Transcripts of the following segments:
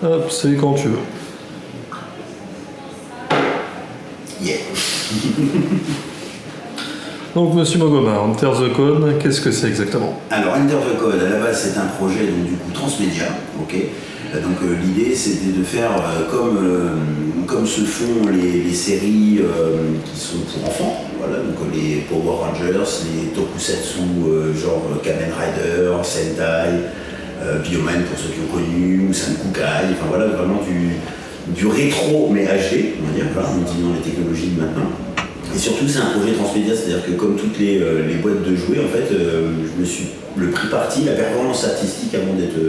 Hop, c'est quand tu veux. Yeah. Donc, monsieur Mogoma, Enter the Code, qu'est-ce que c'est exactement? Alors, Enter the Code, à la base, c'est un projet donc, du coup transmédia. Okay. Donc, l'idée, c'était de faire comme se font les séries qui sont pour enfants. Voilà, donc les Power Rangers, les Tokusatsu, genre Kamen Rider, Sentai, Bioman pour ceux qui ont connu, ou Sankukai, enfin voilà, vraiment du rétro mais HD, on va dire, voilà, en utilisant les technologies de maintenant. Et surtout, c'est un projet transmédia, c'est-à-dire que comme toutes les boîtes de jouets, en fait, je me suis pris parti, la performance artistique avant d'être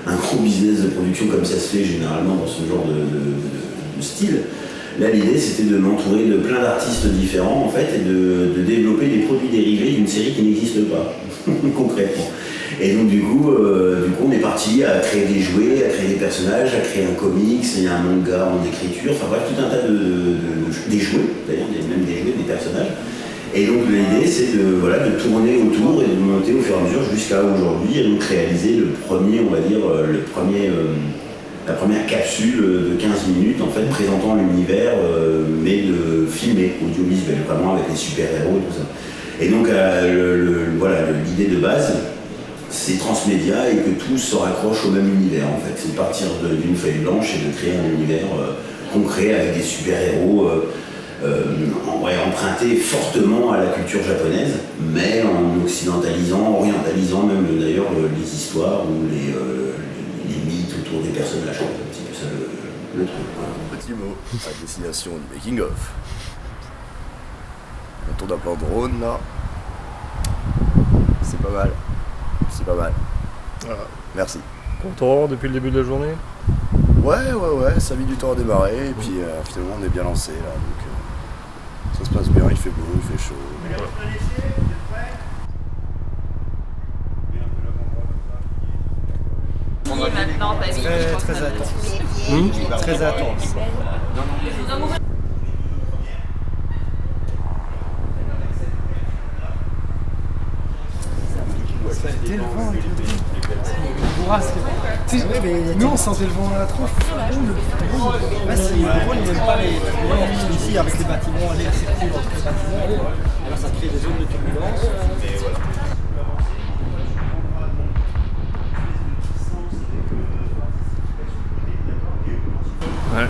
un gros business de production comme ça se fait généralement dans ce genre de style. Là, l'idée, c'était de m'entourer de plein d'artistes différents, en fait, et de développer des produits dérivés d'une série qui n'existe pas, concrètement. Et donc, du coup, on est parti à créer des jouets, à créer des personnages, à créer un comics, il y a un manga en écriture, enfin bref, tout un tas des jouets, d'ailleurs, même des jouets, des personnages. Et donc, l'idée, c'est de tourner autour et de monter au fur et à mesure jusqu'à aujourd'hui, et donc réaliser la première capsule de 15 minutes en fait présentant l'univers mais de filmé, audiovisuel, vraiment avec les super-héros et tout ça. Et donc l'idée de base c'est transmédia et que tout se raccroche au même univers en fait. C'est de partir d'une feuille blanche et de créer un univers concret avec des super-héros empruntés fortement à la culture japonaise, mais en occidentalisant, orientalisant même d'ailleurs les histoires ou les mythes autour des personnages. C'est un petit peu ça le truc. Voilà. Petit mot à destination du making of. On tourne un plan drone là. C'est pas mal. C'est pas mal. Voilà. Merci. Content depuis le début de la journée? Ouais, ça a mis du temps à démarrer et puis finalement on est bien lancé là. Donc ça se passe bien, il fait beau, il fait chaud. Maintenant, très intense. Très intense. C'était le vent, bourrasque. Nous on sentait le vent à la tronche. Si le drone n'aime pas les bâtiments ici avec les bâtiments, l'air circule entre les bâtiments, alors ça crée des zones de turbulence. Ouais.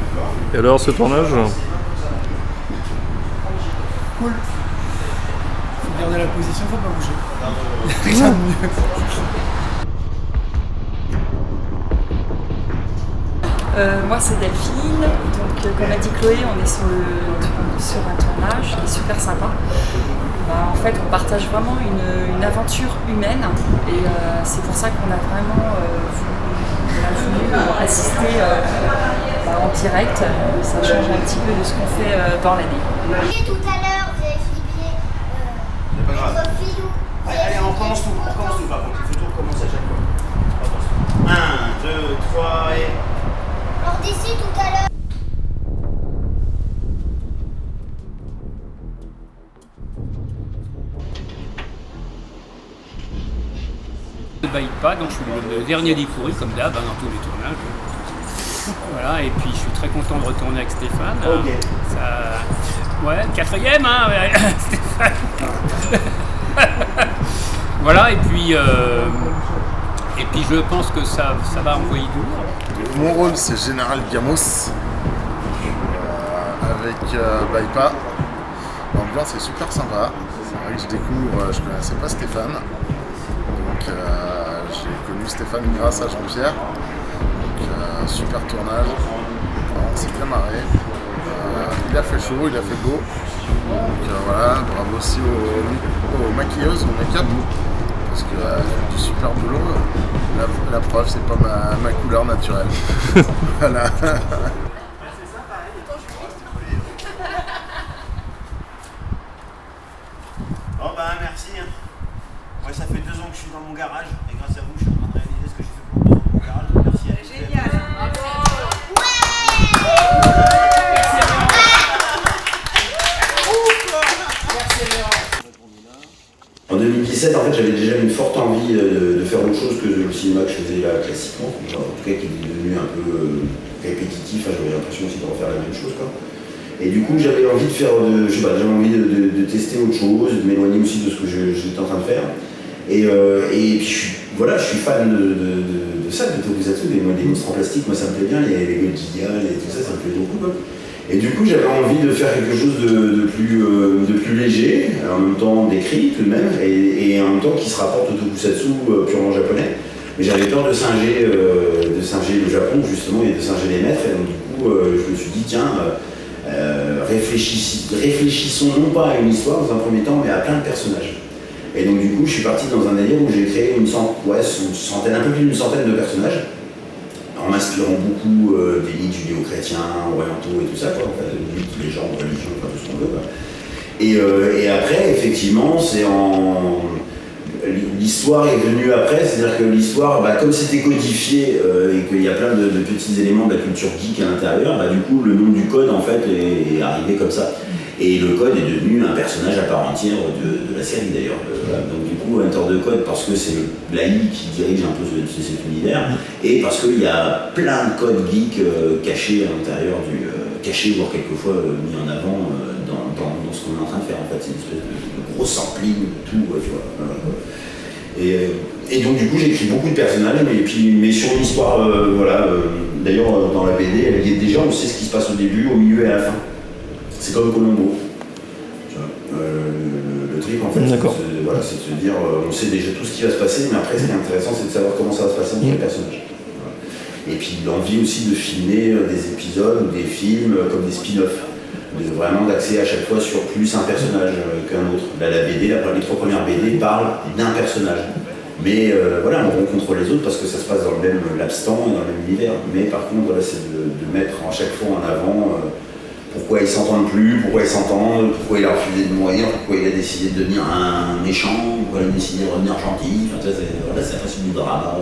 Et alors ce tournage? Cool. Faut garder la position, faut pas bouger. Rien de mieux. Moi c'est Delphine, donc comme a dit Chloé, on est sur un tournage qui est super sympa. En fait on partage vraiment une aventure humaine et c'est pour ça qu'on a vraiment voulu assister en direct. Ça change un petit peu de ce qu'on fait dans l'année. Tout à l'heure, vous avez filmé votre filou. Allez, on commence tout, par contre, il faut tout recommencer à chaque fois. 1, 2, 3 et... Alors d'ici tout à l'heure. Ne baille pas, donc je suis le dernier des courus, comme d'hab, dans tous les tournages. Voilà, et puis je suis très content de retourner avec Stéphane. Ok. Ouais, 4e, hein, Stéphane. Voilà, et puis je pense que ça va envoyer du lourd. Mon rôle, c'est Général Gamos avec Baipa. L'ambiance est super sympa. C'est vrai que je découvre, je connaissais pas Stéphane. Donc j'ai connu Stéphane grâce à Jean-Pierre. Donc super tournage. On s'est bien marré. Il a fait chaud, il a fait beau. Donc voilà, bravo aussi aux maquilleuses, au make-up. Parce que du super boulot. La preuve, c'est pas ma couleur naturelle. Voilà. Bon merci. Moi ça fait 2 ans que je suis dans mon garage et grâce à vous je suis en train de réaliser ce que j'ai fait pour 2 ans dans mon garage. Merci à tous. Génial. En 2017, en fait, j'avais déjà une forte envie de faire autre chose que le cinéma que je faisais là classiquement, en tout cas qui est devenu un peu répétitif, j'avais l'impression aussi de refaire la même chose, quoi. Et du coup j'avais envie de faire, j'avais envie de tester autre chose, de m'éloigner aussi de ce que j'étais en train de faire. Et puis je suis fan de ça, de Tokusatsu, des monstres en plastique, moi ça me plaît bien, les Godzilla et tout ça, ça me plaît beaucoup, quoi. Et du coup, j'avais envie de faire quelque chose de plus léger, en même temps décrit tout de même, et en même temps qui se rapporte au tokusatsu purement japonais. Mais j'avais peur de singer le Japon, justement, et de singer les maîtres, et donc du coup, je me suis dit, tiens, réfléchissons non pas à une histoire dans un premier temps, mais à plein de personnages. Et donc du coup, je suis parti dans un délire où j'ai créé un peu plus d'une centaine de personnages, en m'inspirant beaucoup des mythes judéo-chrétiens, orientaux et tout ça, quoi, en fait, mythes, légendes, religions, pas tout ce qu'on veut, quoi. Et après, effectivement, l'histoire est venue après, c'est-à-dire que l'histoire, comme c'était codifié et qu'il y a plein de petits éléments de la culture geek à l'intérieur, du coup, le nom du code, en fait, est arrivé comme ça. Et le code est devenu un personnage à part entière de la série d'ailleurs. Voilà. Donc du coup, Hunter de Code, parce que c'est l'AI qui dirige un peu cet univers, et parce qu'il y a plein de codes geeks cachés à l'intérieur cachés voire quelquefois mis en avant dans ce qu'on est en train de faire. En fait, c'est une espèce de gros sampling de tout, tu vois. Et donc du coup, j'écris beaucoup de personnages, mais sur une histoire, d'ailleurs dans la BD, on sait ce qui se passe au début, au milieu et à la fin. C'est comme Colombo. Le trip, en fait, c'est de se dire, on sait déjà tout ce qui va se passer, mais après, ce qui est intéressant, c'est de savoir comment ça va se passer entre les personnages. Voilà. Et puis, l'envie aussi de filmer des épisodes ou des films comme des spin-offs. Vraiment d'axer à chaque fois sur plus un personnage qu'un autre. Là, la BD, les 3 premières BD parlent d'un personnage. Mais on rencontre les autres parce que ça se passe dans le même laps temps et dans le même univers. Mais par contre, c'est de mettre à chaque fois en avant pourquoi ils s'entendent plus, pourquoi ils s'entendent, pourquoi il a refusé de mourir, pourquoi il a décidé de devenir un méchant, pourquoi il a décidé de revenir gentil. Enfin, c'est presque du drama.